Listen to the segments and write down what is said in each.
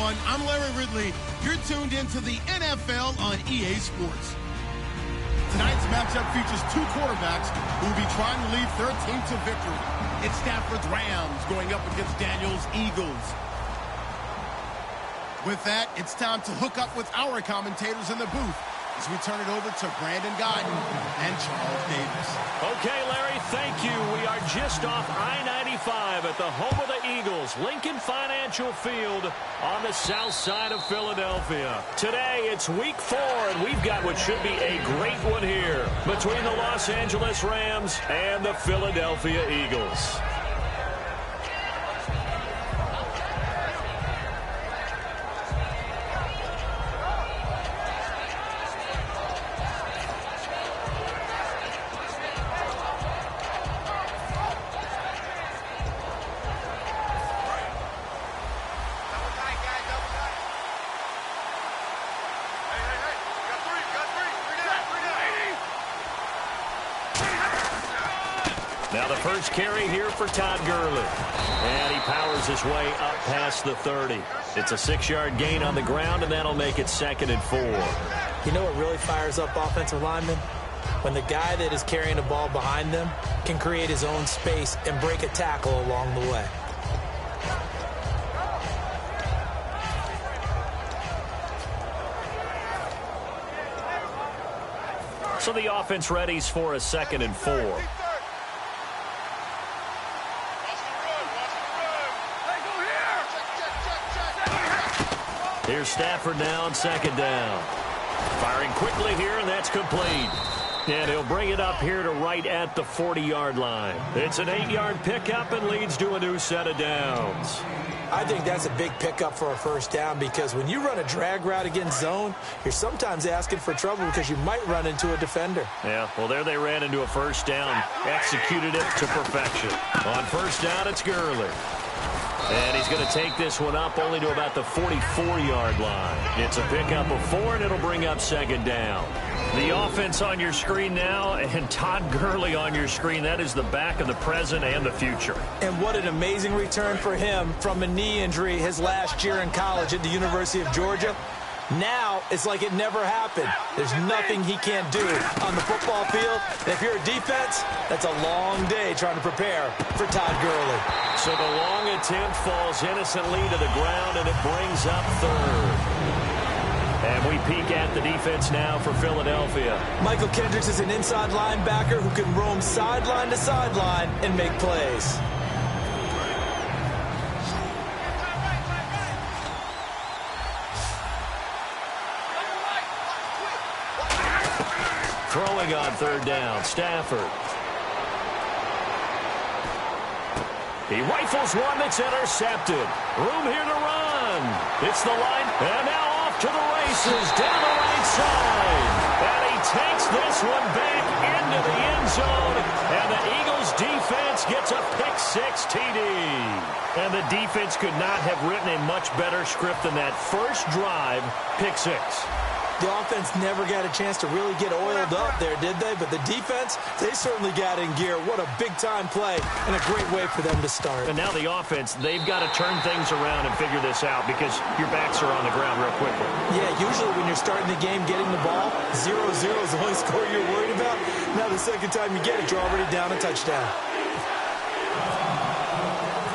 everyone. I'm Larry Ridley. You're tuned into the NFL on EA Sports. Tonight's matchup features two quarterbacks who will be trying to lead their team to victory. It's Stafford's Rams going up against Daniel's Eagles. With that, it's time to hook up with our commentators in the booth as we turn it over to Brandon Guyton and Charles Davis. Okay, Larry, thank you. We are just off I-95 at the home of the Eagles, Lincoln Financial Field on the south side of Philadelphia. Today, it's week 4, and we've got what should be a great one here between the Los Angeles Rams and the Philadelphia Eagles. Now the first carry here for Todd Gurley. And he powers his way up past the 30. It's a 6-yard gain on the ground, and that'll make it 2nd and 4. You know what really fires up offensive linemen? When the guy that is carrying the ball behind them can create his own space and break a tackle along the way. So the offense readies for a 2nd and 4. Here's Stafford now on 2nd down. Firing quickly here, and that's complete. And he'll bring it up here to right at the 40-yard line. It's an 8-yard pickup and leads to a new set of downs. I think that's a big pickup for a first down because when you run a drag route against zone, you're sometimes asking for trouble because you might run into a defender. Yeah, well, there they ran into a first down. Executed it to perfection. On first down, it's Gurley. And he's going to take this one up only to about the 44-yard line. It's a pickup of 4, and it'll bring up 2nd down. The offense on your screen now, and Todd Gurley on your screen. That is the back of the present and the future. And what an amazing return for him from a knee injury his last year in college at the University of Georgia. Now, it's like it never happened. There's nothing he can't do on the football field. And if you're a defense, that's a long day trying to prepare for Todd Gurley. So the long attempt falls innocently to the ground, and it brings up 3rd. And we peek at the defense now for Philadelphia. Michael Kendricks is an inside linebacker who can roam sideline to sideline and make plays. Throwing on 3rd down, Stafford. He rifles one that's intercepted. Room here to run. It's the line, and now off to the races down the right side. And he takes this one back into the end zone, and the Eagles defense gets a pick-6 TD. And the defense could not have written a much better script than that first drive, pick-6. The offense never got a chance to really get oiled up there, did they? But the defense, they certainly got in gear. What a big-time play and a great way for them to start. And now the offense, they've got to turn things around and figure this out because your backs are on the ground real quickly. Yeah, usually when you're starting the game getting the ball, 0-0 is the only score you're worried about. Now the second time you get it, you're already down a touchdown.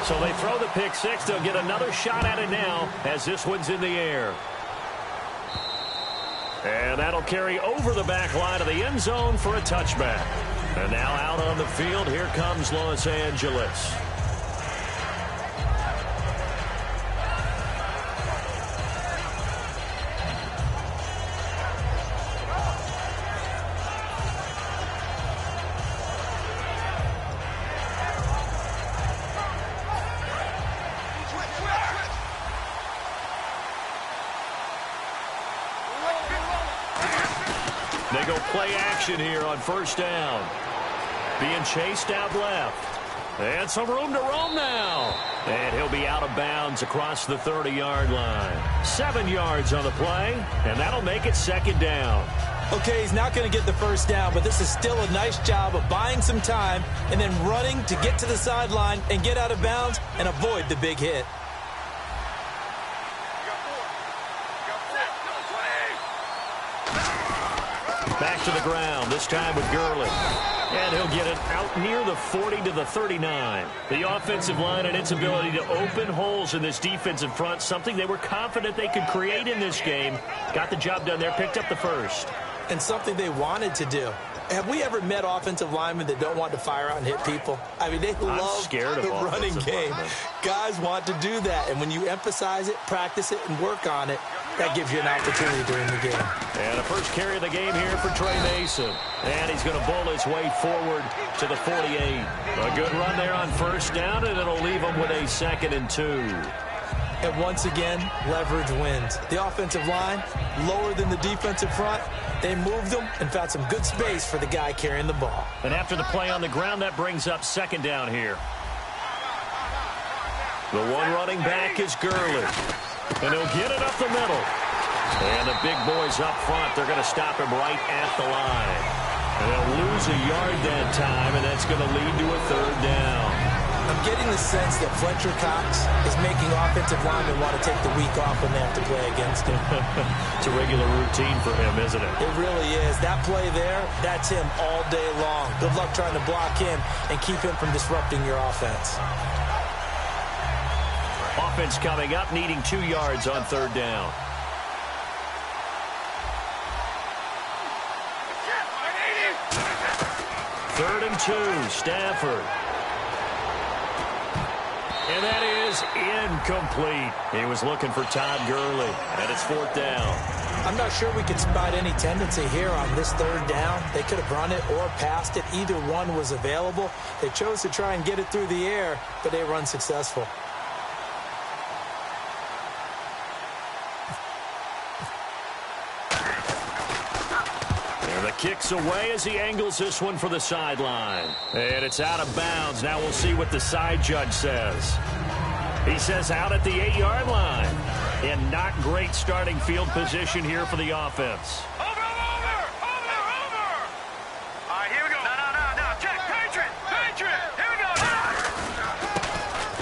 So they throw the pick-6. They'll get another shot at it now as this one's in the air. And that'll carry over the back line of the end zone for a touchback. And now out on the field, here comes Los Angeles. They go play action here on first down. Being chased out left. And some room to roam now. And he'll be out of bounds across the 30-yard line. 7 yards on the play, and that'll make it 2nd down. Okay, he's not going to get the first down, but this is still a nice job of buying some time and then running to get to the sideline and get out of bounds and avoid the big hit. to the ground, this time with Gurley. And he'll get it out near the 40 to the 39. The offensive line and its ability to open holes in this defensive front, something they were confident they could create in this game. Got the job done there, picked up the first. And something they wanted to do. Have we ever met offensive linemen that don't want to fire out and hit people? I mean, they love the running game. Guys want to do that. And when you emphasize it, practice it, and work on it, that gives you an opportunity during the game. And a first carry of the game here for Trey Mason. And he's going to bowl his way forward to the 48. A good run there on first down, and it'll leave him with a 2nd and 2. And once again, leverage wins. The offensive line, lower than the defensive front. They moved them and found some good space for the guy carrying the ball. And after the play on the ground, that brings up 2nd down here. The one running back is Gurley. And he'll get it up the middle. And the big boys up front, they're going to stop him right at the line. And they'll lose a yard that time, and that's going to lead to a 3rd down. I'm getting the sense that Fletcher Cox is making offensive linemen want to take the week off when they have to play against him. It's a regular routine for him, isn't it? It really is. That play there, that's him all day long. Good luck trying to block him and keep him from disrupting your offense. Offense coming up, needing 2 yards on 3rd down. Third and 2, Stafford. And that is incomplete. He was looking for Todd Gurley, and it's 4th down. I'm not sure we could spot any tendency here on this 3rd down. They could have run it or passed it. Either one was available. They chose to try and get it through the air, but they were unsuccessful. Kicks away as he angles this one for the sideline. And it's out of bounds. Now we'll see what the side judge says. He says out at the 8-yard line. And not great starting field position here for the offense. Over! All right, here we go. No. Check. Patriot. Here we go.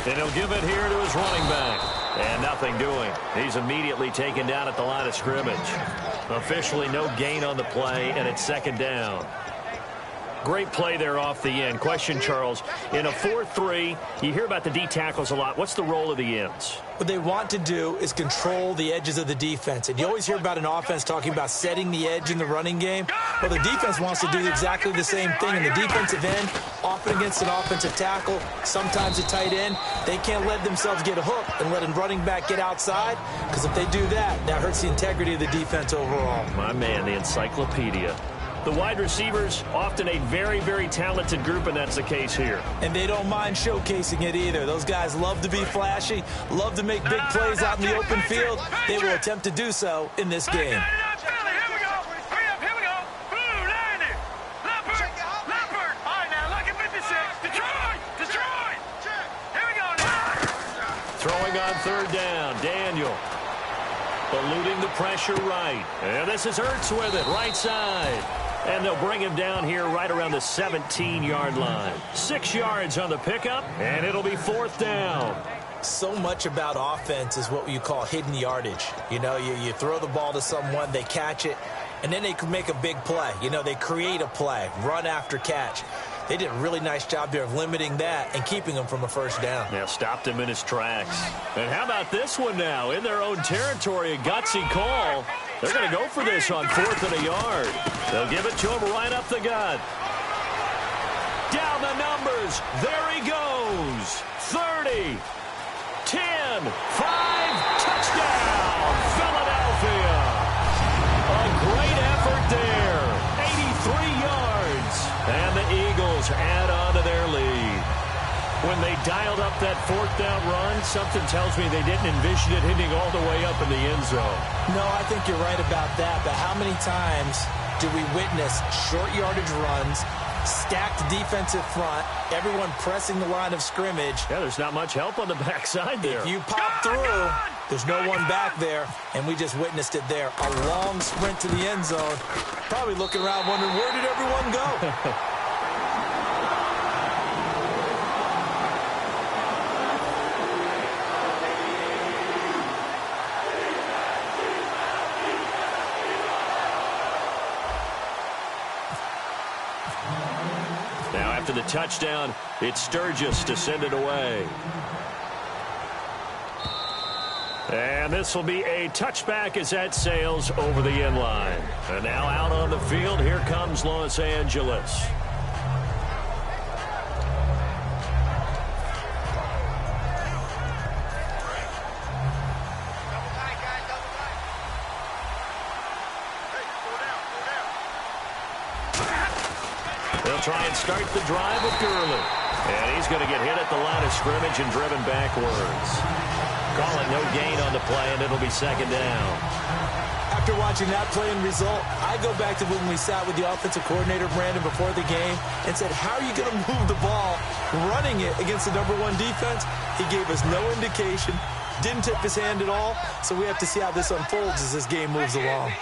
And he'll give it here to his running back. And nothing doing. He's immediately taken down at the line of scrimmage. Officially no gain on the play, and it's 2nd down. Great play there off the end. Question, Charles, in a 4-3, you hear about the D tackles a lot. What's the role of the ends? What they want to do is control the edges of the defense. And you always hear about an offense talking about setting the edge in the running game. Well, the defense wants to do exactly the same thing. In the defensive end, often against an offensive tackle, sometimes a tight end, they can't let themselves get hooked and let a running back get outside, because if they do that, that hurts the integrity of the defense overall. My man, the encyclopedia. The wide receivers, often a very, very talented group, and that's the case here. And they don't mind showcasing it either. Those guys love to be flashy, love to make big plays out in the open field. They will attempt to do so in this game. Throwing on 3rd down, Daniel. Eluding the pressure right. And this is Ertz with it, right side. And they'll bring him down here right around the 17-yard line. 6 yards on the pickup, and it'll be 4th down. So much about offense is what you call hidden yardage. You know, you throw the ball to someone, they catch it, and then they can make a big play. You know, they create a play, run after catch. They did a really nice job there of limiting that and keeping him from a 1st down. Yeah, stopped him in his tracks. And how about this one now? In their own territory, a gutsy call. They're going to go for this on 4th and a yard. They'll give it to him right up the gut. Down the numbers. There he goes. 30, 10, 5, touchdown, Philadelphia. A great effort there. 83 yards. And the Eagles add on to their lead. When they dialed up that 4th down run, something tells me they didn't envision it hitting all the way up in the end zone. No, I think you're right about that. But how many times do we witness short yardage runs, stacked defensive front, everyone pressing the line of scrimmage? Yeah, there's not much help on the backside there. If you pop through, there's no one back there, and we just witnessed it there. A long sprint to the end zone. Probably looking around wondering, where did everyone go? after the touchdown, it's Sturgis to send it away. And this will be a touchback as that sails over the end line. And now out on the field, here comes Los Angeles. They'll try and start the drive with Gurley. And he's going to get hit at the line of scrimmage and driven backwards. Call it no gain on the play, and it'll be second down. After watching that play and result, I go back to when we sat with the offensive coordinator, Brandon, before the game and said, how are you going to move the ball running it against the #1 defense? He gave us no indication, didn't tip his hand at all, so we have to see how this unfolds as this game moves along.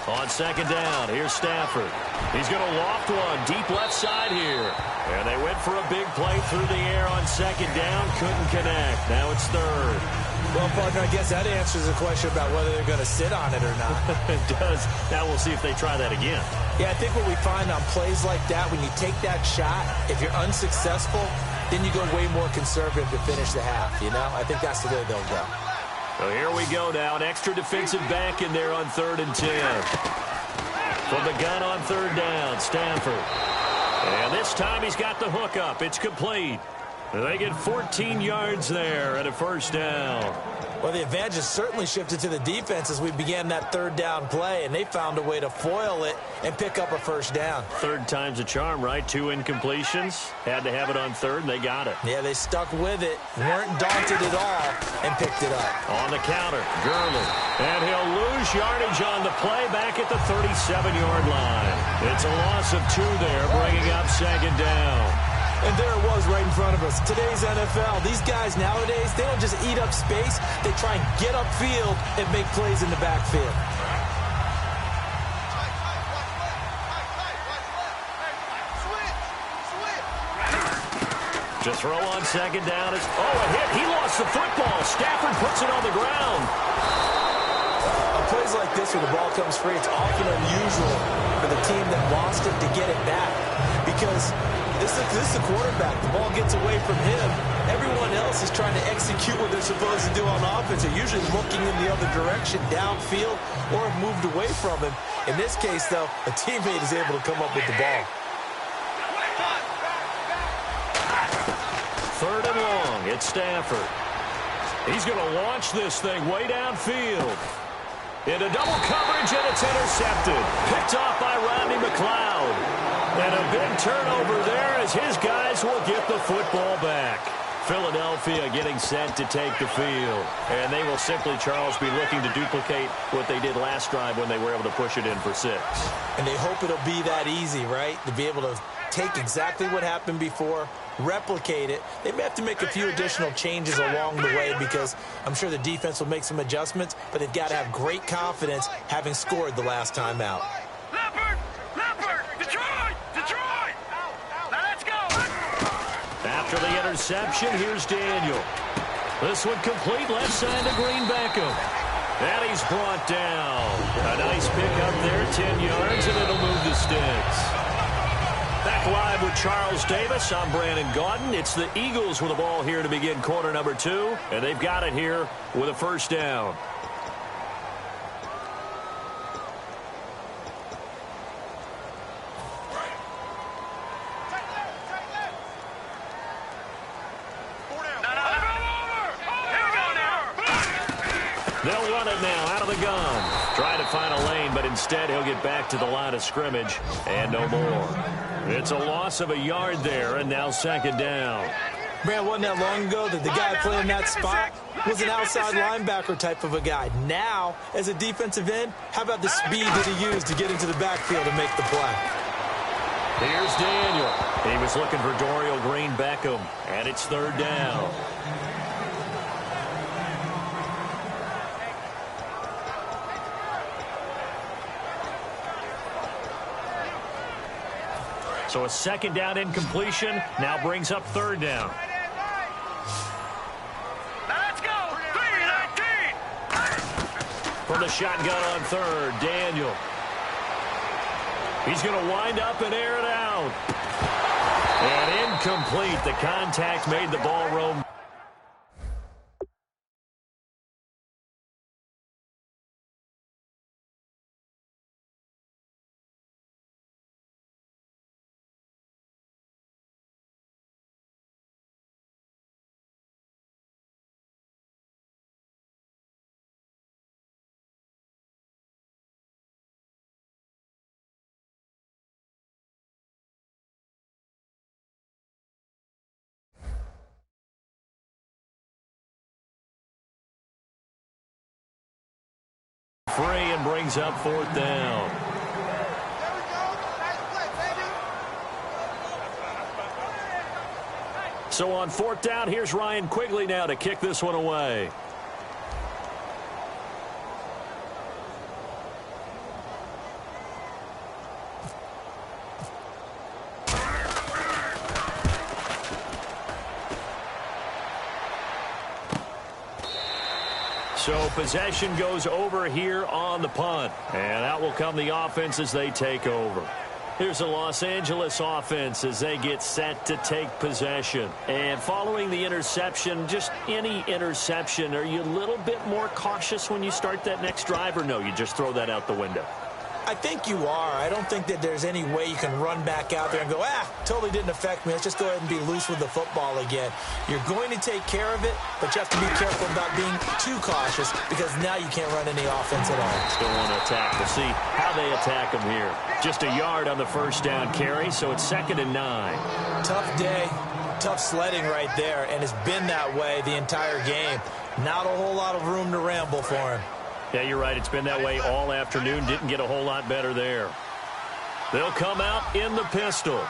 On second down, here's Stafford. He's going to loft one deep left side here. And they went for a big play through the air on second down. Couldn't connect. Now it's third. Well, partner, I guess that answers the question about whether they're going to sit on it or not. It does. Now we'll see if they try that again. Yeah, I think what we find on plays like that, when you take that shot, if you're unsuccessful, then you go way more conservative to finish the half, you know? I think that's the way they'll go. So here we go now. An extra defensive back in there on 3rd and 10. From the gun on 3rd down, Stafford. And this time he's got the hook up. It's complete. They get 14 yards there and a first down. Well, the advantage has certainly shifted to the defense as we began that 3rd down play, and they found a way to foil it and pick up a first down. 3rd time's a charm, right? 2 incompletions. Had to have it on 3rd, and they got it. Yeah, they stuck with it, weren't daunted at all, and picked it up. On the counter, Gurley. And he'll lose yardage on the play back at the 37-yard line. It's a loss of 2 there, bringing up second down. And there it was right in front of us. Today's NFL, these guys nowadays, they don't just eat up space. They try and get upfield and make plays in the backfield. To throw on second down is, a hit. He lost the football. Stafford puts it on the ground. Plays like this where the ball comes free, it's often unusual for the team that lost it to get it back. Because this is the quarterback. The ball gets away from him. Everyone else is trying to execute what they're supposed to do on offense. They're usually looking in the other direction, downfield, or have moved away from him. In this case, though, a teammate is able to come up with the ball. 3rd and long. It's Stafford. He's going to launch this thing way downfield. Into double coverage, and it's intercepted. Picked off by Rodney McLeod. And a big turnover there as his guys will get the football back. Philadelphia getting set to take the field. And they will simply, Charles, be looking to duplicate what they did last drive when they were able to push it in for 6. And they hope it'll be that easy, right? To be able to take exactly what happened before, replicate it. They may have to make a few additional changes along the way because I'm sure the defense will make some adjustments, but they've got to have great confidence having scored the last time out. Detroit! Now let's go! After the interception, here's Daniel. This one complete left side to Green Beckham. And he's brought down. A nice pickup there, 10 yards, and it'll move the sticks. Back live with Charles Davis. I'm Brandon Gaudin. It's the Eagles with the ball here to begin quarter number 2, and they've got it here with a first down. They'll run it now out of the gun. Trying to find a lane, but instead he'll get back to the line of scrimmage and no more. It's a loss of a yard there, and now second down. Man, wasn't that long ago that the guy playing that spot was an outside linebacker type of a guy. Now, as a defensive end, how about the speed that he used to get into the backfield and make the play? Here's Daniel. He was looking for Dorial Green Beckham, and it's 3rd down. So a second down incompletion now brings up 3rd down. Let's go! 3-19! From the shotgun on 3rd, Daniel. He's going to wind up and air it out. And incomplete. The contact made the ball roam. Free and brings up 4th down. So on 4th down, here's Ryan Quigley now to kick this one away. So possession goes over here on the punt. And out will come the offense as they take over. Here's the Los Angeles offense as they get set to take possession. And following the interception, just any interception, are you a little bit more cautious when you start that next drive, or no, you just throw that out the window? I think you are. I don't think that there's any way you can run back out there and go, totally didn't affect me. Let's just go ahead and be loose with the football again. You're going to take care of it, but you have to be careful about being too cautious because now you can't run any offense at all. Still want to attack. We'll see how they attack them here. Just a yard on the first down carry, so it's 2nd and 9. Tough day, tough sledding right there, and it's been that way the entire game. Not a whole lot of room to ramble for him. Yeah, you're right. It's been that way all afternoon. Didn't get a whole lot better there. They'll come out in the pistol.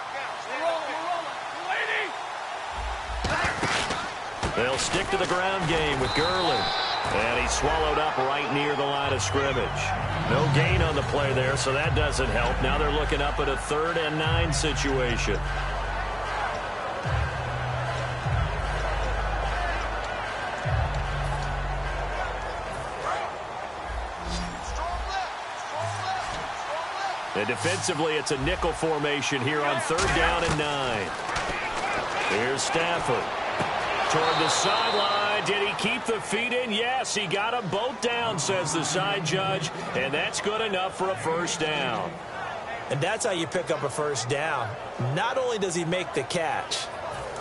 They'll stick to the ground game with Gurley. And he's swallowed up right near the line of scrimmage. No gain on the play there, so that doesn't help. Now they're looking up at a 3rd and 9 situation. And defensively, it's a nickel formation here on 3rd down and 9. Here's Stafford. Toward the sideline. Did he keep the feet in? Yes, he got them both down, says the side judge. And that's good enough for a 1st down. And that's how you pick up a 1st down. Not only does he make the catch,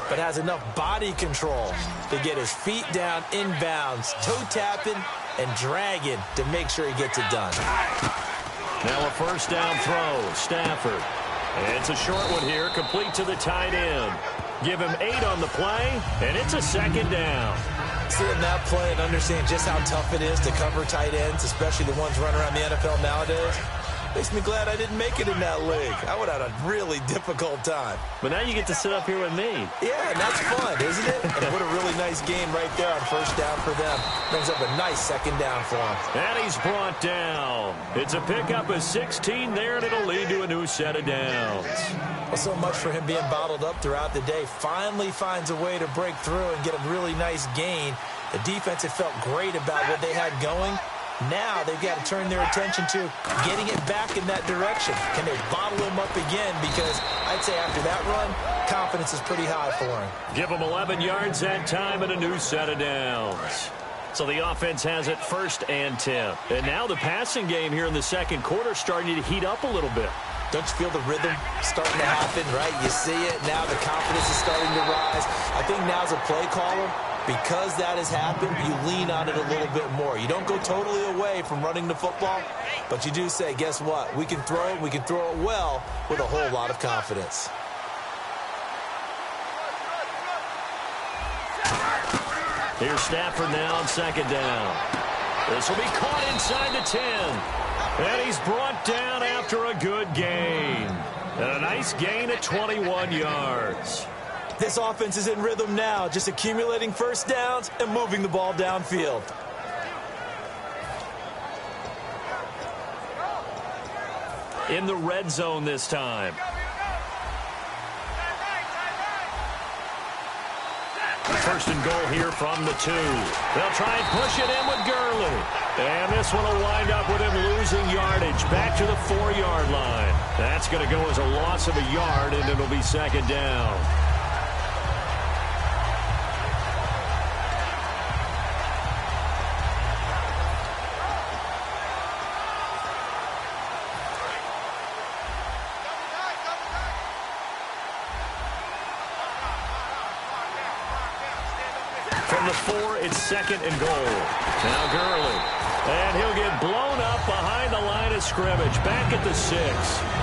but has enough body control to get his feet down inbounds, toe tapping and dragging to make sure he gets it done. Now a 1st down throw. Stafford. And it's a short one here, complete to the tight end. Give him 8 on the play, and it's a 2nd down. Seeing that play and understanding just how tough it is to cover tight ends, especially the ones running around the NFL nowadays, makes me glad I didn't make it in that league. I would have had a really difficult time. But now you get to sit up here with me. Yeah, and that's fun, isn't it? And what a really nice game right there on 1st down for them. Brings up a nice 2nd down for him. And he's brought down. It's a pickup of 16 there, and it'll lead to a new set of downs. Well, so much for him being bottled up throughout the day. Finally finds a way to break through and get a really nice gain. The defense had felt great about what they had going. Now they've got to turn their attention to getting it back in that direction. Can they bottle him up again? Because I'd say after that run, confidence is pretty high for him. Give him 11 yards that time and a new set of downs. So the offense has it 1st and 10. And now the passing game here in the 2nd quarter starting to heat up a little bit. Don't you feel the rhythm starting to happen, right? You see it. Now the confidence is starting to rise. I think now's a play caller. Because that has happened, you lean on it a little bit more. You don't go totally away from running the football, but you do say, guess what? We can throw it well with a whole lot of confidence. Here's Stafford now on 2nd down. This will be caught inside the 10. And he's brought down after a good gain. And a nice gain at 21 yards. This offense is in rhythm now, just accumulating 1st downs and moving the ball downfield. In the red zone this time. first and goal here from the 2. They'll try and push it in with Gurley. And this one will wind up with him losing yardage back to the 4-yard line. That's going to go as a loss of a yard, and it'll be second down. From the 4, it's second and goal. Now Gurley. And he'll get blown up behind the line of scrimmage. Back at the 6.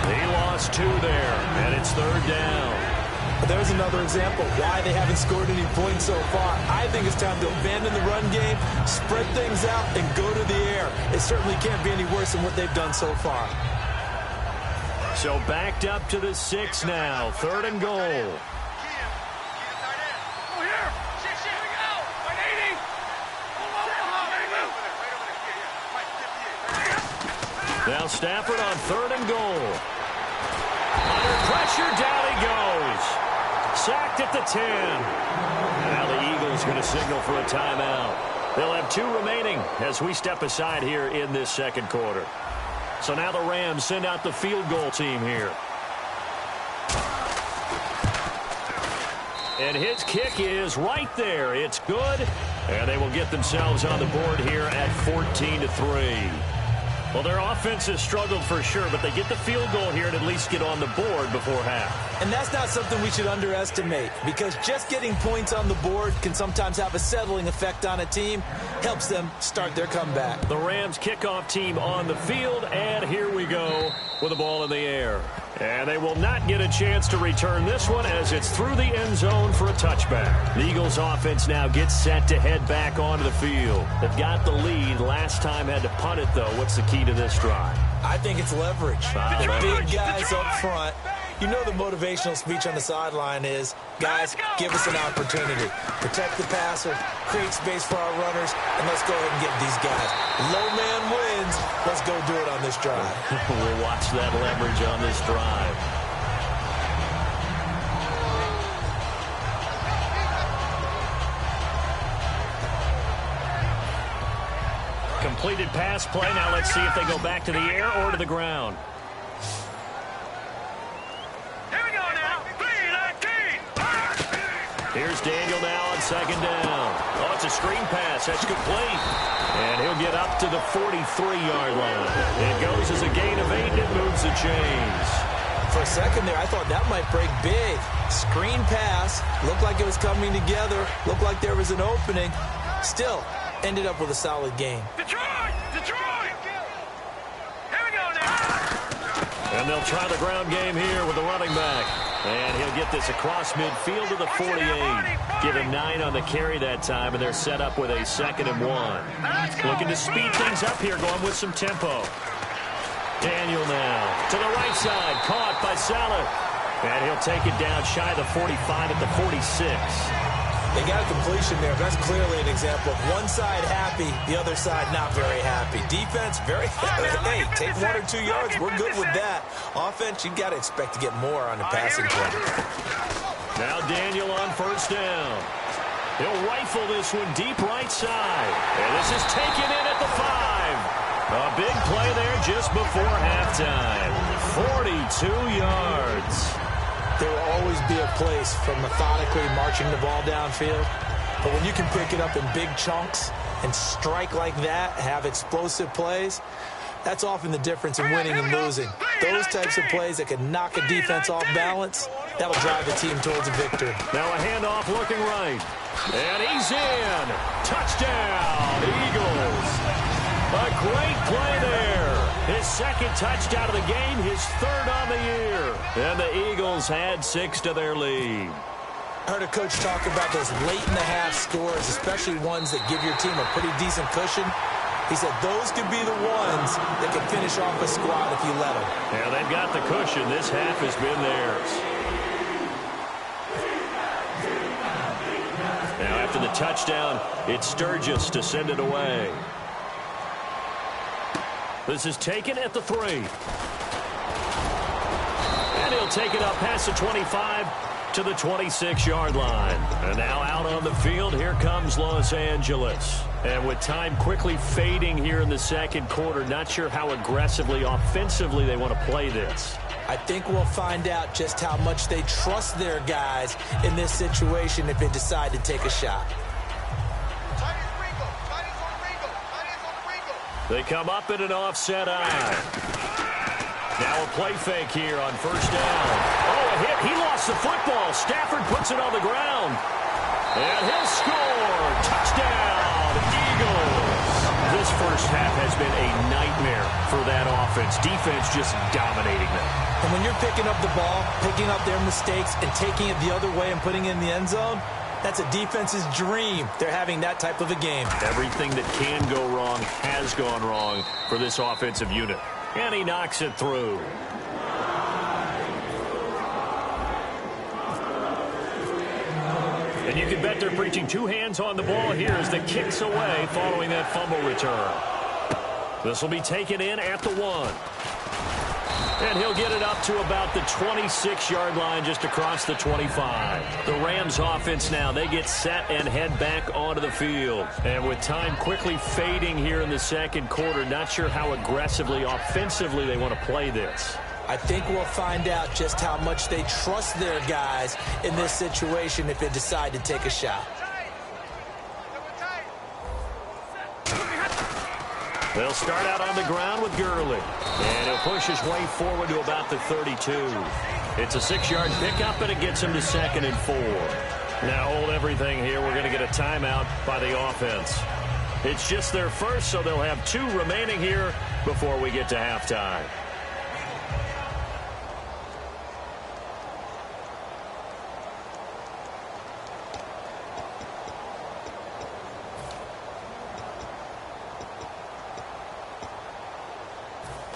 He lost 2 there, and it's third down. There's another example why they haven't scored any points so far. I think it's time to abandon the run game, spread things out, and go to the air. It certainly can't be any worse than what they've done so far. So backed up to the 6 now. Third and goal. Now Stafford on third and goal. Under pressure, down he goes. Sacked at the 10. Now the Eagles going to signal for a timeout. They'll have 2 remaining as we step aside here in this second quarter. So now the Rams send out the field goal team here. And his kick is right there. It's good. And they will get themselves on the board here at 14-3. Well, their offense has struggled for sure, but they get the field goal here and at least get on the board before half. And that's not something we should underestimate, because just getting points on the board can sometimes have a settling effect on a team. Helps them start their comeback. The Rams kickoff team on the field, and here we go with the ball in the air. And they will not get a chance to return this one as it's through the end zone for a touchback. The Eagles offense now gets set to head back onto the field. They've got the lead. Last time had to punt it, though. What's the key to this drive? I think it's leverage. The big guys up front. You know the motivational speech on the sideline is, guys, give us an opportunity. Protect the passer, create space for our runners, and let's go ahead and get these guys. Low man wins. Let's go do it on this drive. We'll watch that leverage on this drive. Completed pass play. Now let's see if they go back to the air or to the ground. Here's Daniel now on second down. Oh, it's a screen pass. That's complete. And he'll get up to the 43-yard line. It goes as a gain of 8, and it moves the chains. For a second there, I thought that might break big. Screen pass. Looked like it was coming together. Looked like there was an opening. Still, ended up with a solid game. Detroit! Detroit! Here we go now. And they'll try the ground game here with the running back. And he'll get this across midfield to the 48. Give him 9 on the carry that time, and they're set up with a 2nd and 1. Looking to speed things up here, going with some tempo. Daniel now to the right side, caught by Salah. And he'll take it down shy of the 45 at the 46. They got a completion there. That's clearly an example of one side happy, the other side not very happy. Defense, very happy. Hey, take 1 or 2 yards. We're good with that. Offense, you got to expect to get more on the passing play. Now Daniel on first down. He'll rifle this one deep right side. And this is taken in at the 5. A big play there just before halftime. 42 yards. There will always be a place for methodically marching the ball downfield. But when you can pick it up in big chunks and strike like that, have explosive plays, that's often the difference in winning and losing. Those types of plays that can knock a defense off balance, that'll drive the team towards a victory. Now a handoff looking right. And he's in. Touchdown, Eagles. A great play there. His 2nd touchdown of the game, his 3rd on the year. And the Eagles add 6 to their lead. I heard a coach talk about those late-in-the-half scores, especially ones that give your team a pretty decent cushion. He said those could be the ones that can finish off a squad if you let them. Yeah, they've got the cushion. This half has been theirs. Now after the touchdown, it's Sturgis to send it away. This is taken at the 3. And he'll take it up past the 25 to the 26-yard line. And now out on the field, here comes Los Angeles. And with time quickly fading here in the second quarter, not sure how aggressively, offensively they want to play this. I think we'll find out just how much they trust their guys in this situation if they decide to take a shot. They come up in an offset eye. Now a play fake here on first down. Oh, a hit. He lost the football. Stafford puts it on the ground. And he'll score. Touchdown, Eagles. This first half has been a nightmare for that offense. Defense just dominating them. And when you're picking up the ball, picking up their mistakes, and taking it the other way and putting it in the end zone, that's a defense's dream. They're having that type of a game. Everything that can go wrong has gone wrong for this offensive unit. And he knocks it through. And you can bet they're preaching two hands on the ball here as the kick's away following that fumble return. This will be taken in at the 1. And he'll get it up to about the 26-yard line just across the 25. The Rams offense now, they get set and head back onto the field. And with time quickly fading here in the second quarter, not sure how aggressively, offensively they want to play this. I think we'll find out just how much they trust their guys in this situation if they decide to take a shot. They'll start out on the ground with Gurley. And he'll push his way forward to about the 32. It's a 6-yard pickup, and it gets him to 2nd and 4. Now hold everything here. We're going to get a timeout by the offense. It's just their first, so they'll have 2 remaining here before we get to halftime.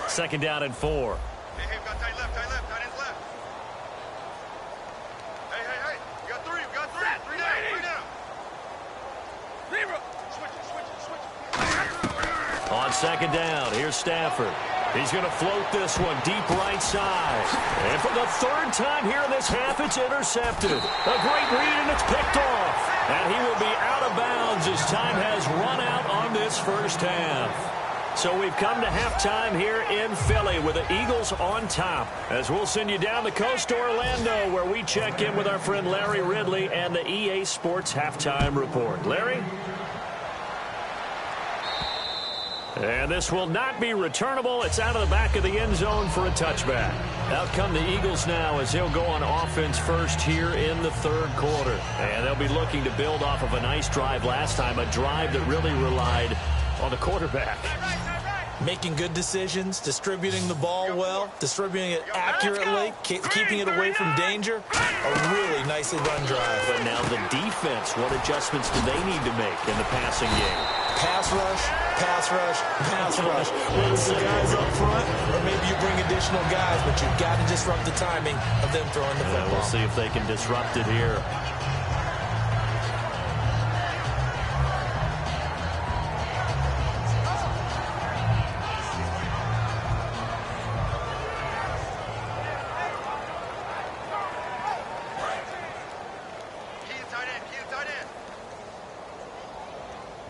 Second down and 4. Hey, we got tight left, tight left. Hey. We got 3, we got 3. 3 down. Switch. On second down, here's Stafford. He's going to float this one deep right side. And for the 3rd time here in this half, it's intercepted. A great read, and it's picked off. And he will be out of bounds as time has run out on this first half. So we've come to halftime here in Philly with the Eagles on top. As we'll send you down the coast to Orlando, where we check in with our friend Larry Ridley and the EA Sports Halftime Report. Larry? And this will not be returnable. It's out of the back of the end zone for a touchback. Out come the Eagles now as he'll go on offense first here in the 3rd quarter. And they'll be looking to build off of a nice drive last time, a drive that really relied on the quarterback. Making good decisions, distributing the ball well, distributing it accurately, keeping it away from danger. A really nicely run drive. But now the defense, what adjustments do they need to make in the passing game? Pass rush, pass rush, pass rush. Whether it's the guys up front or maybe you bring additional guys, but you've got to disrupt the timing of them throwing the football. We'll see if they can disrupt it here.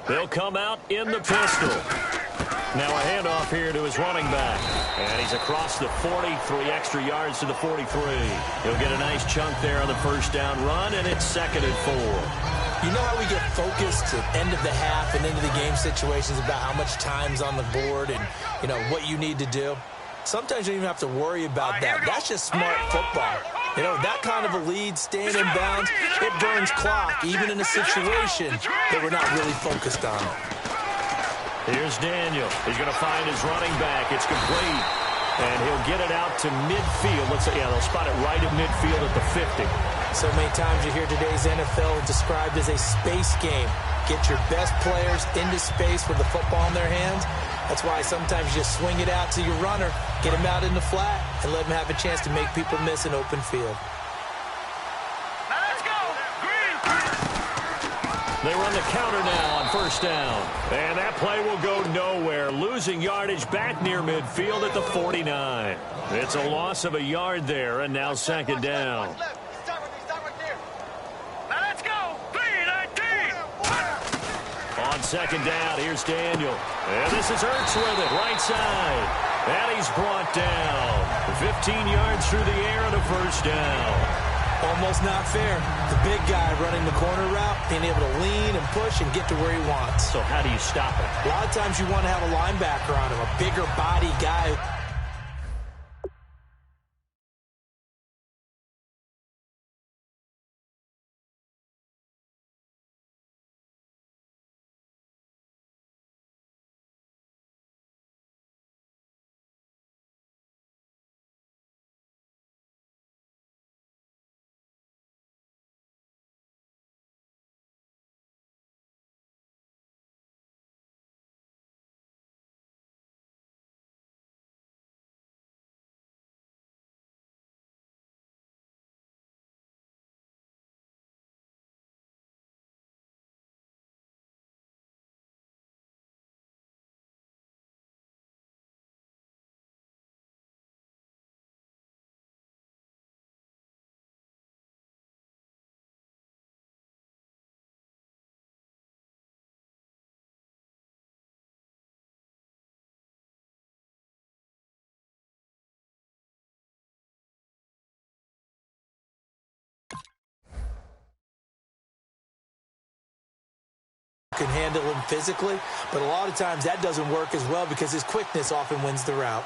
They'll come out in the pistol. Now a handoff here to his running back. And he's across the 40, 3 extra yards to the 43. He'll get a nice chunk there on the first down run, and it's 2nd and 4. You know how we get focused at end of the half and into the game situations about how much time's on the board and, you know, what you need to do? Sometimes you don't even have to worry about that. That's just smart football. You know, that kind of a lead, staying in bounds, it burns clock, even in a situation that we're not really focused on. Here's Daniel. He's going to find his running back. It's complete. And he'll get it out to midfield. Let's say, yeah, they'll spot it right at midfield at the 50. So many times you hear today's NFL described as a space game. Get your best players into space with the football in their hands. That's why sometimes you just swing it out to your runner, get him out in the flat, and let him have a chance to make people miss an open field. Now let's go. Green. They run the counter now on first down. And that play will go nowhere. Losing yardage back near midfield at the 49. It's a loss of a yard there, and now 2nd down. second down. Here's Daniel. And this is Ertz with it, right side. And he's brought down. 15 yards through the air and a first down. Almost not fair. The big guy running the corner route, being able to lean and push and get to where he wants. So how do you stop it? A lot of times you want to have a linebacker on him, a bigger body guy. Can handle him physically, but a lot of times that doesn't work as well because his quickness often wins the route.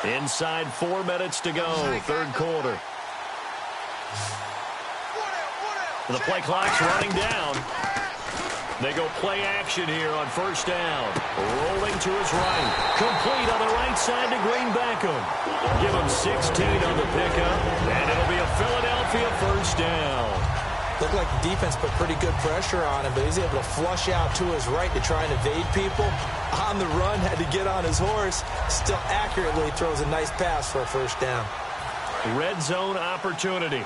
Inside 4 minutes to go, third quarter. The play clock's running down. They go play action here on first down. Rolling to his right. Complete on the right side to Green Beckham. Give him 16 on the pickup, and it'll be a Philadelphia first down. Looked like the defense put pretty good pressure on him, but he's able to flush out to his right to try and evade people. On the run, had to get on his horse. Still accurately throws a nice pass for a first down. Red zone opportunity.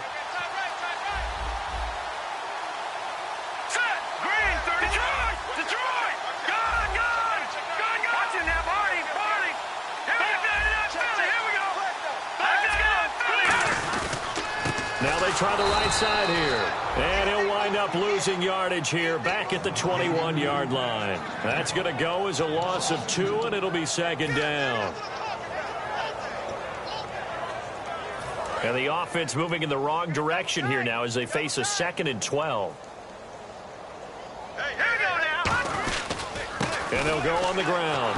Now they try the right side here. And he'll wind up losing yardage here back at the 21-yard line. That's going to go as a loss of 2, and it'll be second down. And the offense moving in the wrong direction here now as they face a 2nd and 12. And they'll go on the ground.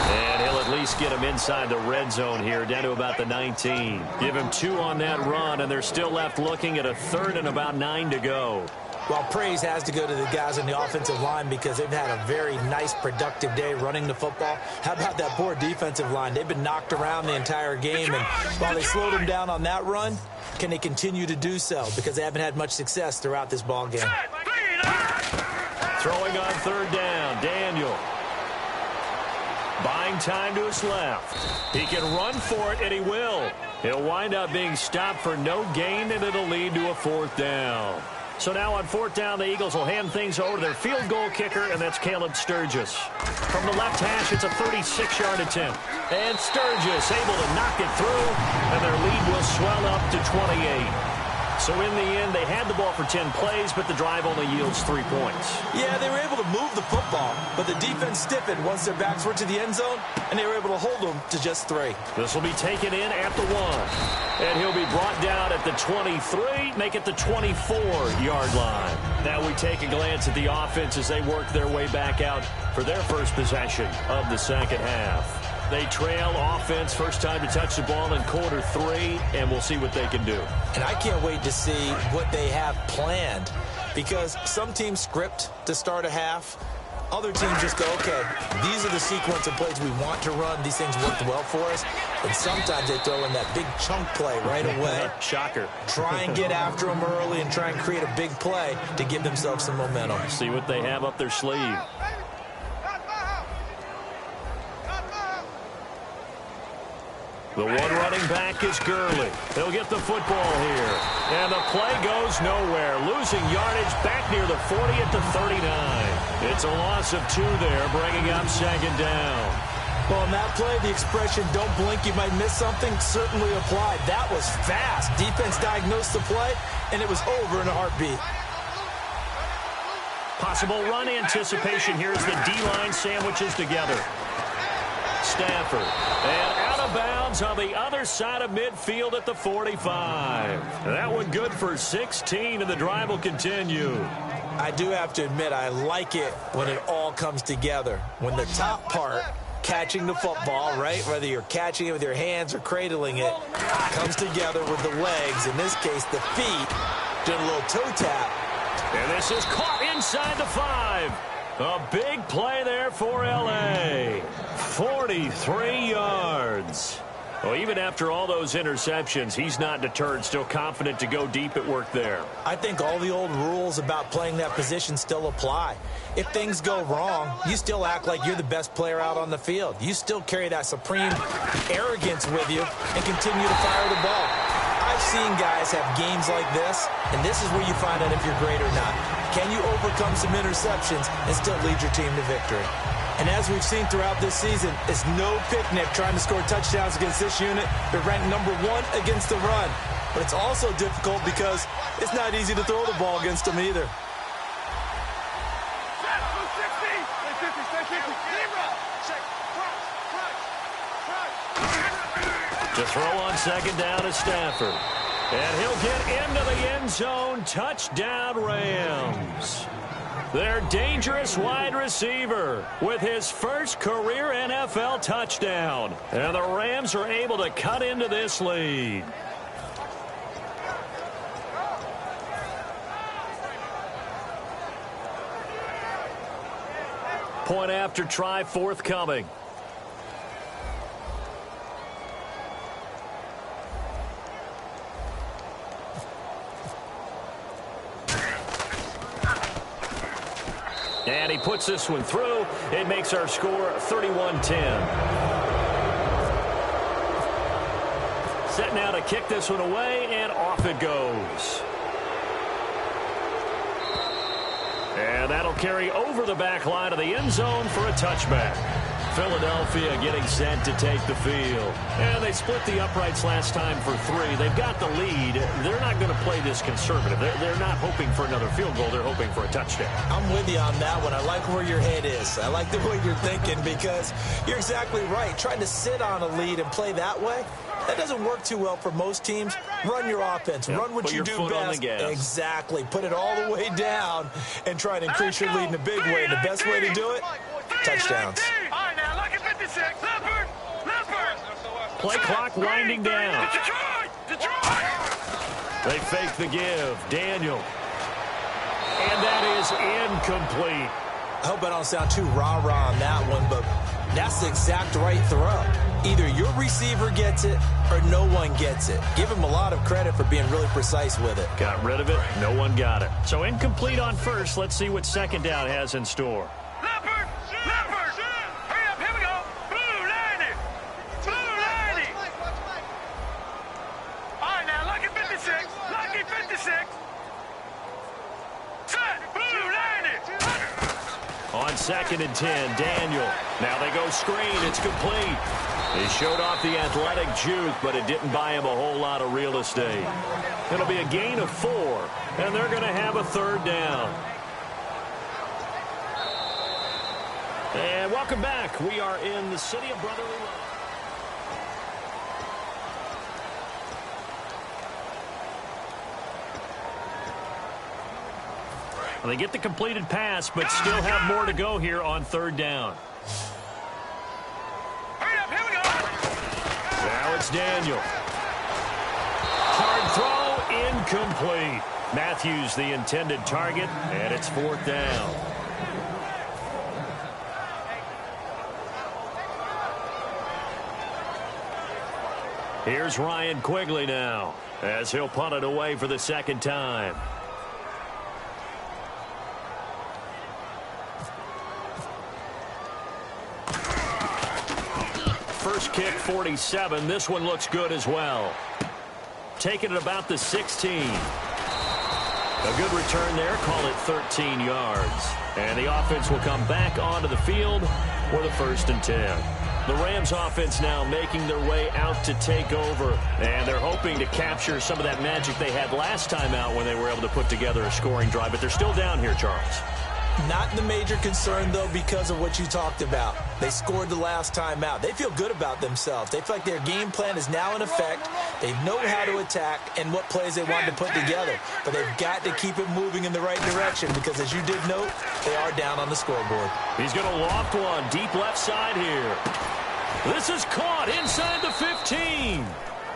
And he'll at least get him inside the red zone here, down to about the 19. Give him 2 on that run, and they're still left looking at a 3rd and about 9 to go. Well, praise has to go to the guys on the offensive line because they've had a very nice, productive day running the football. How about that poor defensive line? They've been knocked around the entire game, and while they slowed them down on that run, can they continue to do so? Because they haven't had much success throughout this ball game. Throwing on 3rd down, Daniel. Buying time to his left. He can run for it, and he will. He'll wind up being stopped for no gain, and it'll lead to a 4th down. So now on 4th down, the Eagles will hand things over to their field goal kicker, and that's Caleb Sturgis. From the left hash, it's a 36-yard attempt. And Sturgis able to knock it through, and their lead will swell up to 28. So in the end, they had the ball for 10 plays, but the drive only yields 3 points. Yeah, they were able to move the football, but the defense stiffened once their backs were to the end zone, and they were able to hold them to just 3. This will be taken in at the 1. And he'll be brought down at the 23, make it the 24-yard line. Now we take a glance at the offense as they work their way back out for their first possession of the second half. They trail offense, first time to touch the ball in quarter 3, and we'll see what they can do. And I can't wait to see what they have planned, because some teams script to start a half. Other teams just go, okay, these are the sequence of plays we want to run. These things worked well for us. And sometimes they throw in that big chunk play right away. Shocker. Try and get after them early and try and create a big play to give themselves some momentum. See what they have up their sleeve. The one running back is Gurley. He'll get the football here. And the play goes nowhere. Losing yardage back near the 40 at the 39. It's a loss of 2 there, bringing up second down. Well, on that play, the expression, don't blink, you might miss something, certainly applied. That was fast. Defense diagnosed the play, and it was over in a heartbeat. Possible run anticipation here as the D-line sandwiches together. Stafford. And out of bounds on the other side of midfield at the 45. That one good for 16, and the drive will continue. I do have to admit, I like it when it all comes together. When the top part, catching the football, right, whether you're catching it with your hands or cradling it, comes together with the legs, in this case the feet, doing a little toe tap. And this is caught inside the 5. A big play there for L.A. 43 yards. Well, even after all those interceptions, he's not deterred, still confident to go deep at work there. I think all the old rules about playing that position still apply. If things go wrong, you still act like you're the best player out on the field. You still carry that supreme arrogance with you and continue to fire the ball. I've seen guys have games like this, and this is where you find out if you're great or not. Can you overcome some interceptions and still lead your team to victory? And as we've seen throughout this season, it's no picnic trying to score touchdowns against this unit. They're ranked #1 against the run. But it's also difficult because it's not easy to throw the ball against them either. To throw on second down is Stafford. And he'll get into the end zone. Touchdown, Rams. Their dangerous wide receiver with his first career NFL touchdown. And the Rams are able to cut into this lead. Point after try forthcoming. And he puts this one through. It makes our score 31-10. Set now to kick this one away, and off it goes. And that'll carry over the back line of the end zone for a touchback. Philadelphia getting set to take the field. And they split the uprights last time for 3. They've got the lead. They're not going to play this conservative. They're not hoping for another field goal. They're hoping for a touchdown. I'm with you on that one. I like where your head is. I like the way you're thinking because you're exactly right. Trying to sit on a lead and play that way, that doesn't work too well for most teams. Run your offense. Yep. Run what you do best. Exactly. Put it all the way down and try to increase your lead in a big way. And the best way to do it, touchdowns. Play clock winding down. They fake the give. Daniel. And that is incomplete. I hope I don't sound too rah-rah on that one, but that's the exact right throw. Either your receiver gets it or no one gets it. Give him a lot of credit for being really precise with it. Got rid of it. No one got it. So incomplete on first. Let's see what second down has in store. Leopard! Leopard! Hurry up, here we go! Blue 90! Blue 90! All right, now, lucky 56. Lucky 56. Set! Blue 90! On 2nd and 10, Daniel. Now they go screen. It's complete. He showed off the athletic juke, but it didn't buy him a whole lot of real estate. It'll be a gain of 4, and they're going to have a 3rd down. And welcome back. We are in the city of brotherly love. Well, they get the completed pass, but still have more to go here on 3rd down. Hurry up, here we go! Now it's Daniel. Hard throw, incomplete. Matthews the intended target, and it's 4th down. Here's Ryan Quigley now, as he'll punt it away for the 2nd time. First kick, 47. This one looks good as well. Taking it about the 16. A good return there. Call it 13 yards. And the offense will come back onto the field for the 1st and 10. The Rams offense now making their way out to take over, and they're hoping to capture some of that magic they had last time out when they were able to put together a scoring drive, but they're still down here, Charles. Not the major concern, though, because of what you talked about. They scored the last time out. They feel good about themselves. They feel like their game plan is now in effect. They know how to attack and what plays they want to put together. But they've got to keep it moving in the right direction because, as you did note, they are down on the scoreboard. He's going to loft one deep left side here. This is caught inside the 15.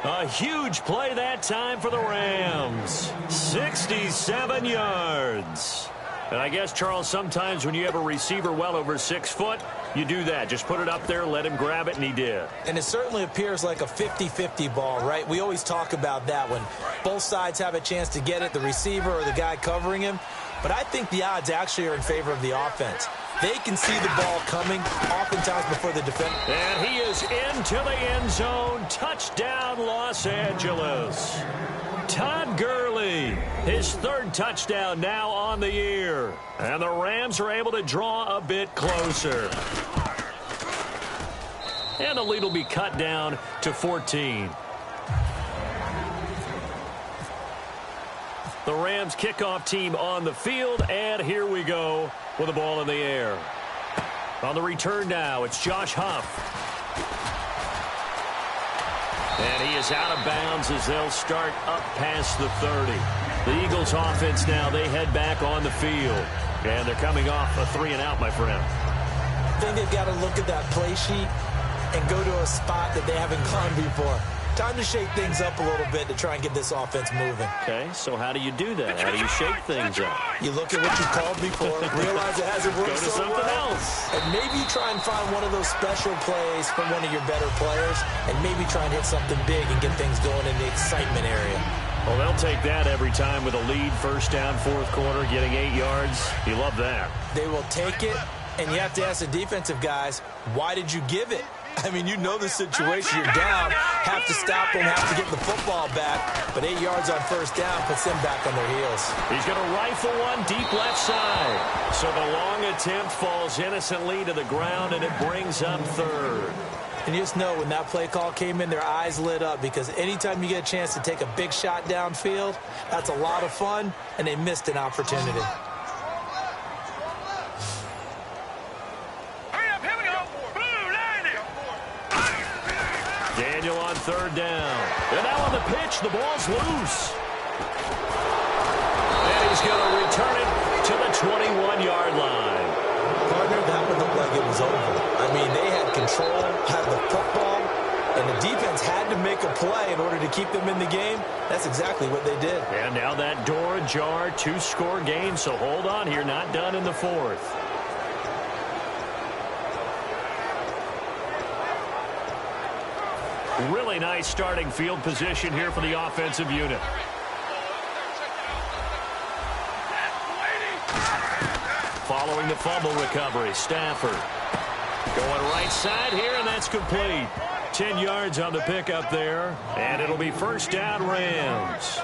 A huge play that time for the Rams. 67 yards. And I guess, Charles, sometimes when you have a receiver well over 6 foot, you do that. Just put it up there, let him grab it, and he did. And it certainly appears like a 50-50 ball, right? We always talk about that when both sides have a chance to get it, the receiver or the guy covering him. But I think the odds actually are in favor of the offense. They can see the ball coming oftentimes before the defender. And he is into the end zone. Touchdown, Los Angeles. Todd Gurley, his third touchdown now on the year. And the Rams are able to draw a bit closer. And the lead will be cut down to 14. The Rams kickoff team on the field, and here we go with the ball in the air. On the return now, it's Josh Huff. And he is out of bounds as they'll start up past the 30. The Eagles offense now, they head back on the field. And they're coming off a 3-and-out, my friend. I think they've got to look at that play sheet and go to a spot that they haven't gone before. Time to shake things up a little bit to try and get this offense moving. Okay, so how do you do that? How do you shake things up? You look at what you called before, realize it hasn't worked Go to so something well, else. and maybe try and find one of those special plays from one of your better players, and maybe try and hit something big and get things going in the excitement area. Well, they'll take that every time with a lead, first down, fourth quarter, getting 8 yards. You love that. They will take it, and you have to ask the defensive guys, why did you give it? I mean, you know the situation. You're down, have to stop them, have to get the football back. But 8 yards on first down puts them back on their heels. He's going to rifle one deep left side. So the long attempt falls innocently to the ground, and it brings up third. And you just know when that play call came in, their eyes lit up because anytime you get a chance to take a big shot downfield, that's a lot of fun, and they missed an opportunity. Daniel on third down. And now on the pitch, the ball's loose. And he's going to return it to the 21-yard line. Partner, that would look like it was over. I mean, they had control, had the football, and the defense had to make a play in order to keep them in the game. That's exactly what they did. And now that door ajar, 2-score game, so hold on here, not done in the fourth. Really nice starting field position here for the offensive unit. Following the fumble recovery, Stafford going right side here, and that's complete. 10 yards on the pickup there, and it'll be first down Rams.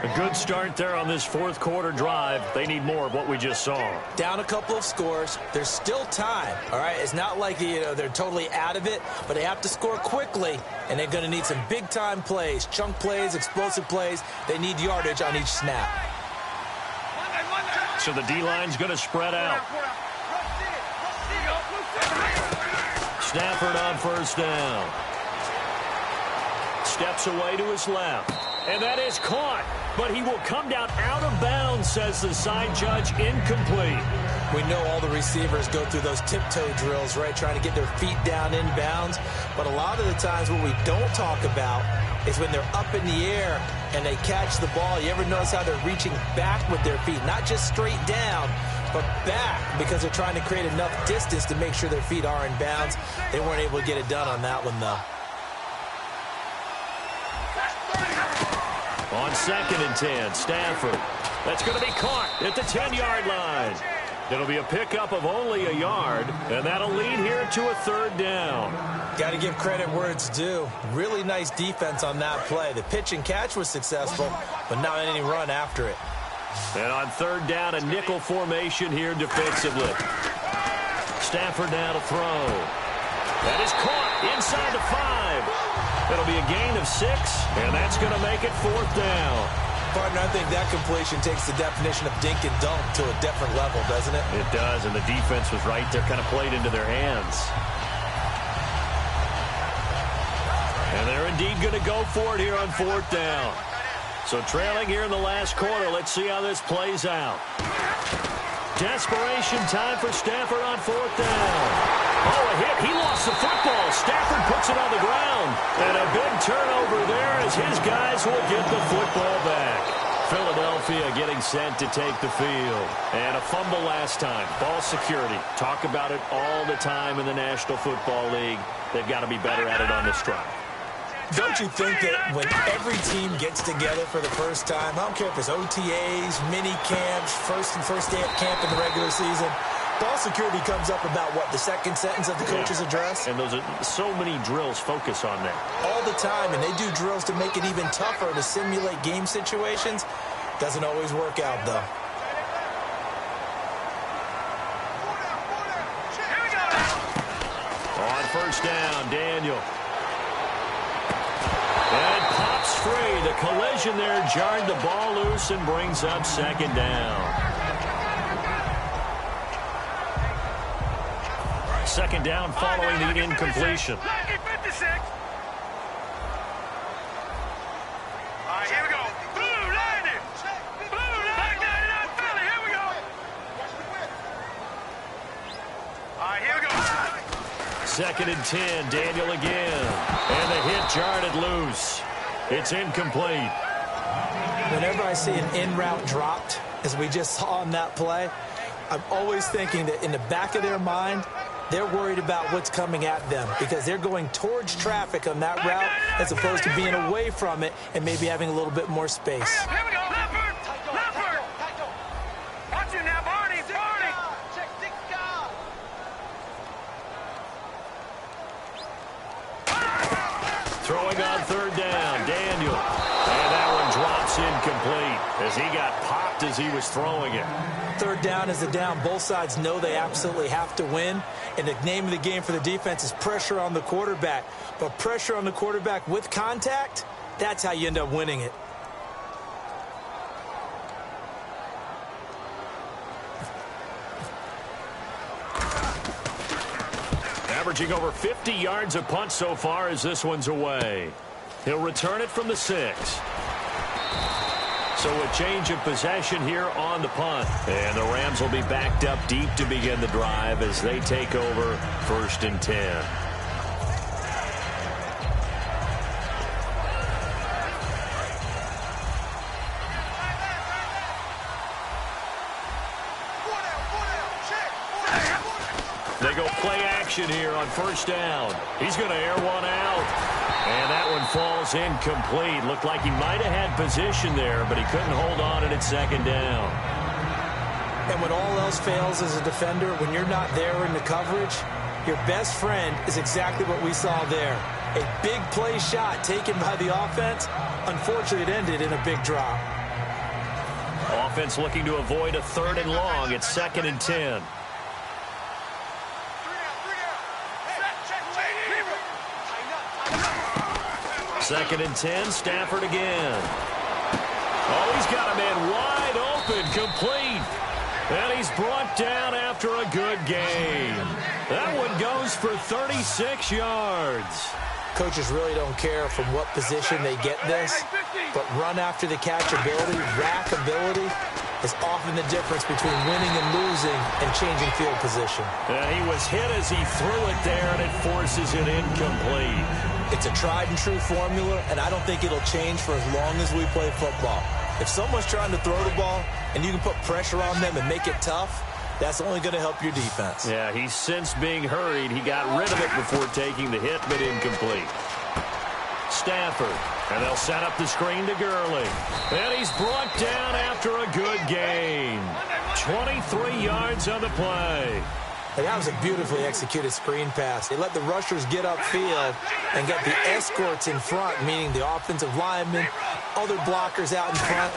A good start there on this fourth quarter drive. They need more of what we just saw. Down a couple of scores. There's still time, all right? It's not like, they're totally out of it, but they have to score quickly, and they're going to need some big-time plays, chunk plays, explosive plays. They need yardage on each snap. So the D-line's going to spread out. Stafford on first down. Steps away to his left. And that is caught. But he will come down out of bounds, says the side judge. Incomplete. We know all the receivers go through those tiptoe drills, right, trying to get their feet down in bounds. But a lot of the times what we don't talk about is when they're up in the air and they catch the ball. You ever notice how they're reaching back with their feet? Not just straight down, but back, because they're trying to create enough distance to make sure their feet are in bounds. They weren't able to get it done on that one, though. On 2nd and 10, Stafford. That's going to be caught at the 10-yard line. It'll be a pickup of only a yard, and that'll lead here to a third down. Got to give credit where it's due. Really nice defense on that play. The pitch and catch was successful, but not any run after it. And on third down, a nickel formation here defensively. Stafford now to throw. That is caught inside the 5. It'll be a gain of 6, and that's going to make it 4th down. Partner, I think that completion takes the definition of dink and dunk to a different level, doesn't it? It does, and the defense was right there, kind of played into their hands. And they're indeed going to go for it here on 4th down. So trailing here in the last quarter, let's see how this plays out. Desperation time for Stafford on 4th down. Oh, a hit. He lost the football. Stafford puts it on the ground. And a big turnover there as his guys will get the football back. Philadelphia getting sent to take the field. And a fumble last time. Ball security. Talk about it all the time in the National Football League. They've got to be better at it on this drive. Don't you think that when every team gets together for the first time, I don't care if it's OTAs, mini camps, first day at camp in the regular season, ball security comes up about, what, the second sentence of the coach's address? And those are so many drills focus on that. All the time, and they do drills to make it even tougher to simulate game situations. Doesn't always work out, though. On 1st down, Daniel. And pops free. The collision there jarred the ball loose and brings up 2nd down. 2nd down following the incompletion. All right, here we go. Blue landed. Blue landed on Philly. Here we go. All right, here we go. 2nd and 10. Daniel again. And the hit jarred it loose. It's incomplete. Whenever I see an in-route dropped, as we just saw on that play, I'm always thinking that in the back of their mind, they're worried about what's coming at them because they're going towards traffic on that route as opposed to being away from it and maybe having a little bit more space. Here we go. Leopard. Leopard. Watch it now, Barney. Barney. Throwing on 3rd down, Daniel. And that one drops incomplete as he got popped as he was throwing it. 3rd down is the down. Both sides know they absolutely have to win. And the name of the game for the defense is pressure on the quarterback. But pressure on the quarterback with contact, that's how you end up winning it. Averaging over 50 yards a punt so far as this one's away. He'll return it from the 6. So a change of possession here on the punt. And the Rams will be backed up deep to begin the drive as they take over 1st and 10. They go play action here on 1st down. He's going to air one out. And that one falls incomplete. Looked like he might have had position there, but he couldn't hold on it at 2nd down. And when all else fails as a defender, when you're not there in the coverage, your best friend is exactly what we saw there. A big play shot taken by the offense. Unfortunately, it ended in a big drop. Offense looking to avoid a 3rd and long. It's 2nd and 10. 2nd and 10, Stafford again. Oh, he's got a man wide open, complete. And he's brought down after a good game. That one goes for 36 yards. Coaches really don't care from what position they get this, but run after the catch ability, rack ability, is often the difference between winning and losing and changing field position. He was hit as he threw it there, and it forces it incomplete. It's a tried and true formula, and I don't think it'll change for as long as we play football. If someone's trying to throw the ball and you can put pressure on them and make it tough, that's only going to help your defense. Yeah, he's since being hurried. He got rid of it before taking the hit, but incomplete. Stafford, and they'll set up the screen to Gurley. And he's brought down after a good gain. 23 yards on the play. And that was a beautifully executed screen pass. They let the rushers get upfield and get the escorts in front, meaning the offensive linemen, other blockers out in front.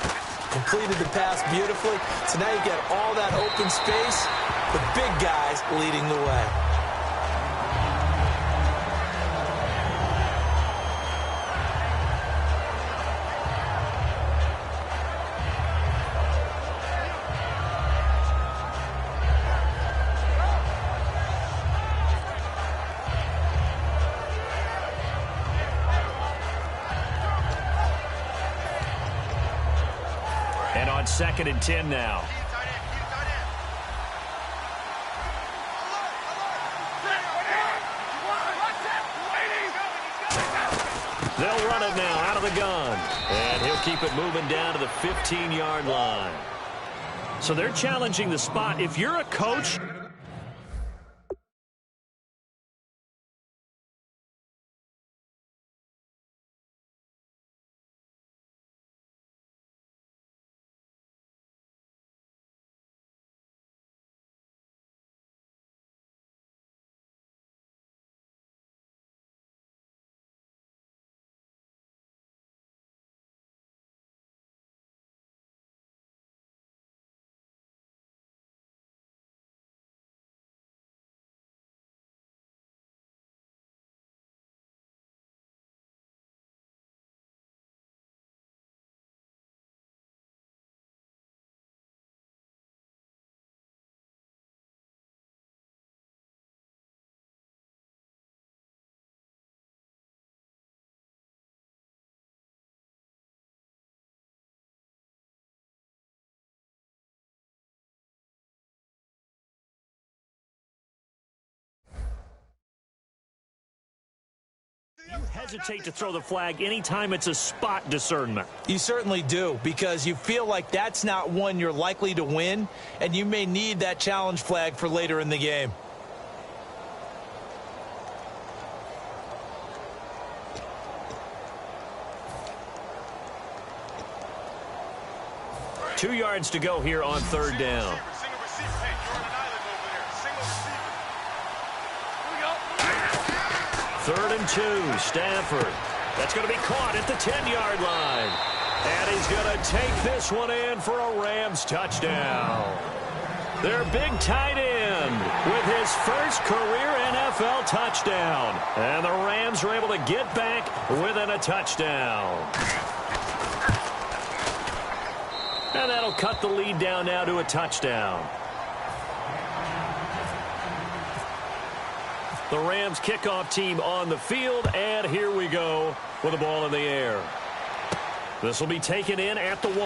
Completed the pass beautifully. So now you get all that open space with big guys leading the way. 2nd and 10 now. They'll run it now out of the gun. And he'll keep it moving down to the 15-yard line. So they're challenging the spot. If you're a coach... You hesitate to throw the flag anytime it's a spot discernment. You certainly do, because you feel like that's not one you're likely to win, and you may need that challenge flag for later in the game. Two yards to go here on 3rd down. Third and 2, Stafford. That's going to be caught at the 10-yard line. And he's going to take this one in for a Rams touchdown. Their big tight end with his first career NFL touchdown. And the Rams are able to get back within a touchdown. And that'll cut the lead down now to a touchdown. The Rams kickoff team on the field, and here we go with the ball in the air. This will be taken in at the 1.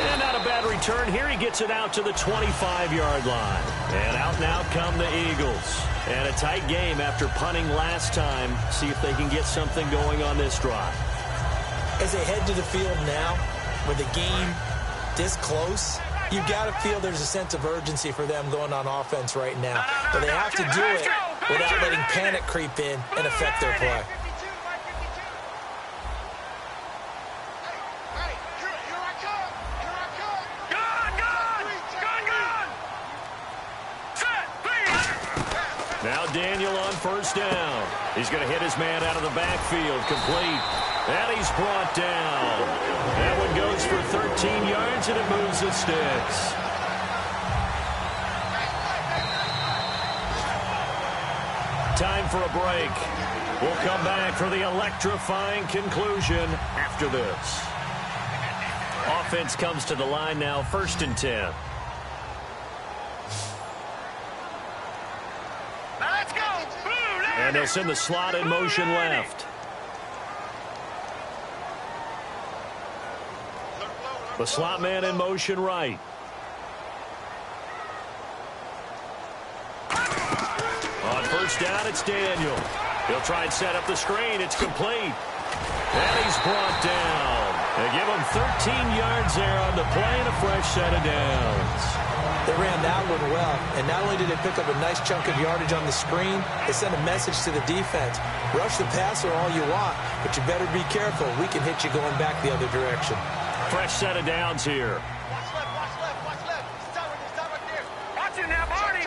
And not a bad return here. He gets it out to the 25-yard line. And out now come the Eagles. And a tight game after punting last time. See if they can get something going on this drive. As they head to the field now, with the game this close, you've got to feel there's a sense of urgency for them going on offense right now. But they have to do it without letting panic creep in and affect their play. Now Daniel on 1st down. He's going to hit his man out of the backfield, complete. And he's brought down. That one goes for 13 yards, and it moves the sticks. Time for a break. We'll come back for the electrifying conclusion after this. Offense comes to the line now, 1st and 10. Let's go. And they'll send the slot in motion left. The slot man in motion right. On 1st down, it's Daniel. He'll try and set up the screen. It's complete. And he's brought down. They give him 13 yards there on the play and a fresh set of downs. They ran that one well, and not only did they pick up a nice chunk of yardage on the screen, they sent a message to the defense. Rush the passer all you want, but you better be careful. We can hit you going back the other direction. Fresh set of downs here. Watch left. Stop right there. Watch it now, Barney.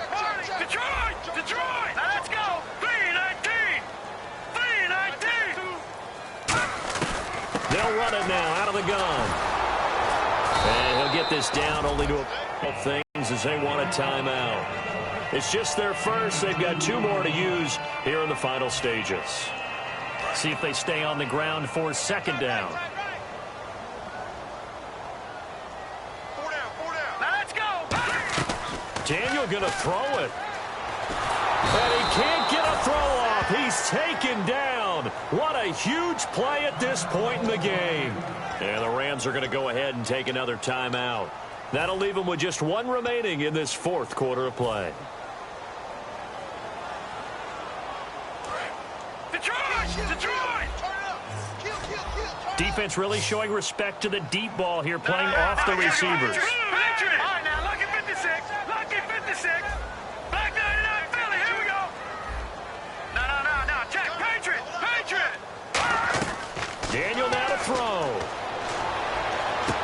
Detroit. Now let's go. 3-19. They'll run it now out of the gun. And he'll get this down only to a things as they want a timeout. It's just their first. They've got 2 more to use here in the final stages. See if they stay on the ground for 2nd down. Daniel going to throw it. And he can't get a throw off. He's taken down. down. What a huge play at this point in the game. And the Rams are going to go ahead and take another timeout. That'll leave them with just one remaining in this fourth quarter of play. Defense really showing respect to the deep ball here, playing off the receivers. All right, now, lucky 56. Lucky 56. Black 99, Philly, here we go. No. Check. Patriot. Daniel now to throw.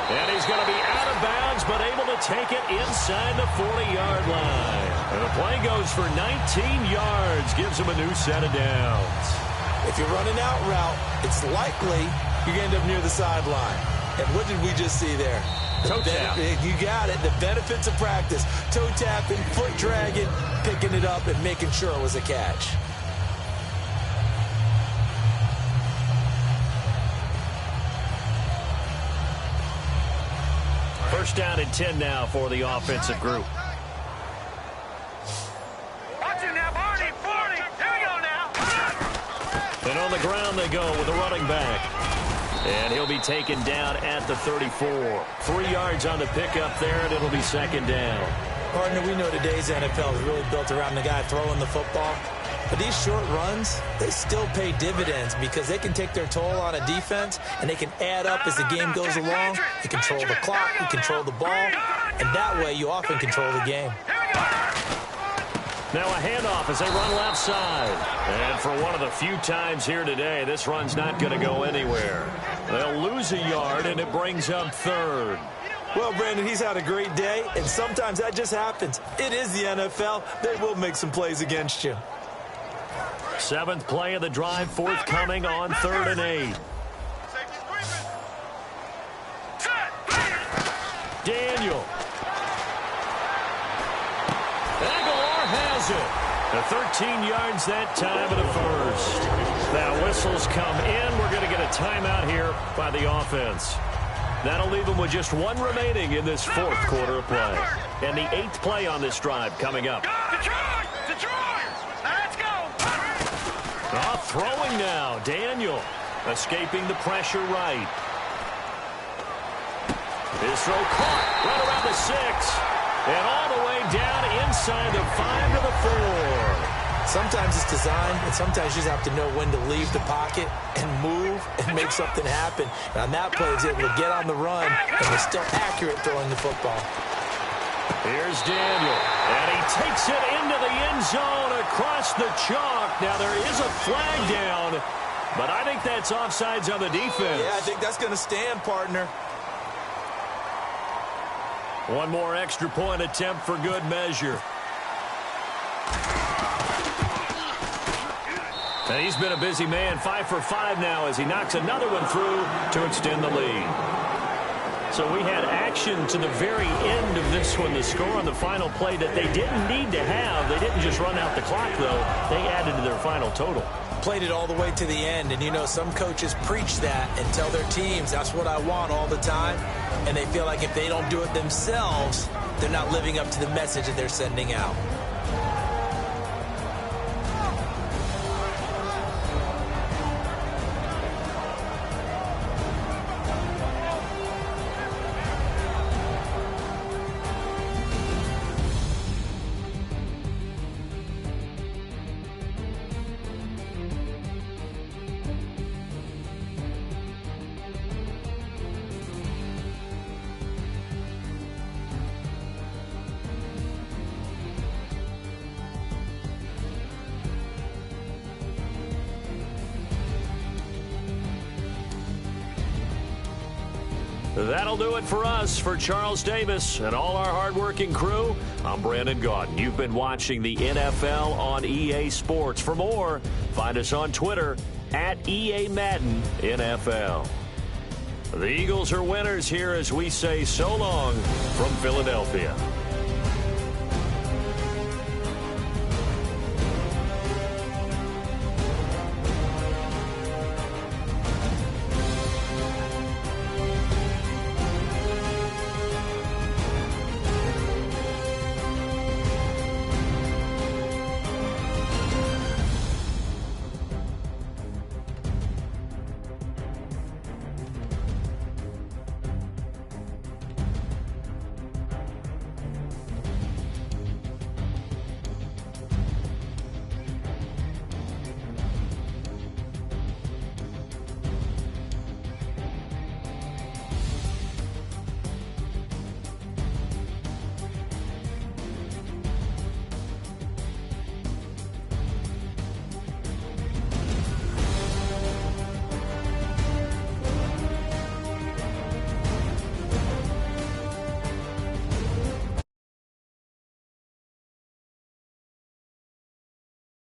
And he's going to be out of bounds, but able to take it inside the 40-yard line. And the play goes for 19 yards, gives him a new set of downs. If you're running out route, it's likely you're going to end up near the sideline. And what did we just see there? Toe tap. You got it. The benefits of practice. Toe tapping, foot dragging, picking it up, and making sure it was a catch. First down and 10 now for the offensive group. Watch it now, Barney. Here we go now. And on the ground they go with the running back. And he'll be taken down at the 34. 3 yards on the pickup there, and it'll be second down. Partner, we know today's NFL is really built around the guy throwing the football. But these short runs, they still pay dividends because they can take their toll on a defense, and they can add up as the game goes along. You control the clock, you control the ball, and that way you often control the game. Now a handoff as they run left side. And for one of the few times here today, this run's not going to go anywhere. They'll lose a yard, and it brings up third. Well, Brandon, he's had a great day, and sometimes that just happens. It is the NFL. They will make some plays against you. Seventh play of the drive, forthcoming on 3rd and 8. Daniel. Aguilar has it. The 13 yards that time of the first. Now whistles come in. We're going to get a timeout here by the offense. That'll leave them with just one remaining in this fourth quarter of play. And the 8th play on this drive coming up. Detroit! Let's go! Throwing now. Daniel escaping the pressure right. His throw caught right around the 6. And all the way down inside the 5 to the 4. Sometimes it's designed, and sometimes you just have to know when to leave the pocket and move and make something happen. And on that play, he's able to get on the run, and he's still accurate throwing the football. Here's Daniel, and he takes it into the end zone across the chalk. Now, there is a flag down, but I think that's offsides on the defense. Yeah, I think that's going to stand, partner. One more extra point attempt for good measure. And he's been a busy man, 5 for 5 now as he knocks another one through to extend the lead. So we had action to the very end of this one. The score on the final play that they didn't need to have. They didn't just run out the clock, though. They added to their final total. Played it all the way to the end, and you know some coaches preach that and tell their teams that's what I want all the time, and they feel like if they don't do it themselves, they're not living up to the message that they're sending out. That'll do it for us. For Charles Davis and all our hardworking crew, I'm Brandon Gaudin. You've been watching the NFL on EA Sports. For more, find us on Twitter at EA Madden NFL. The Eagles are winners here as we say so long from Philadelphia.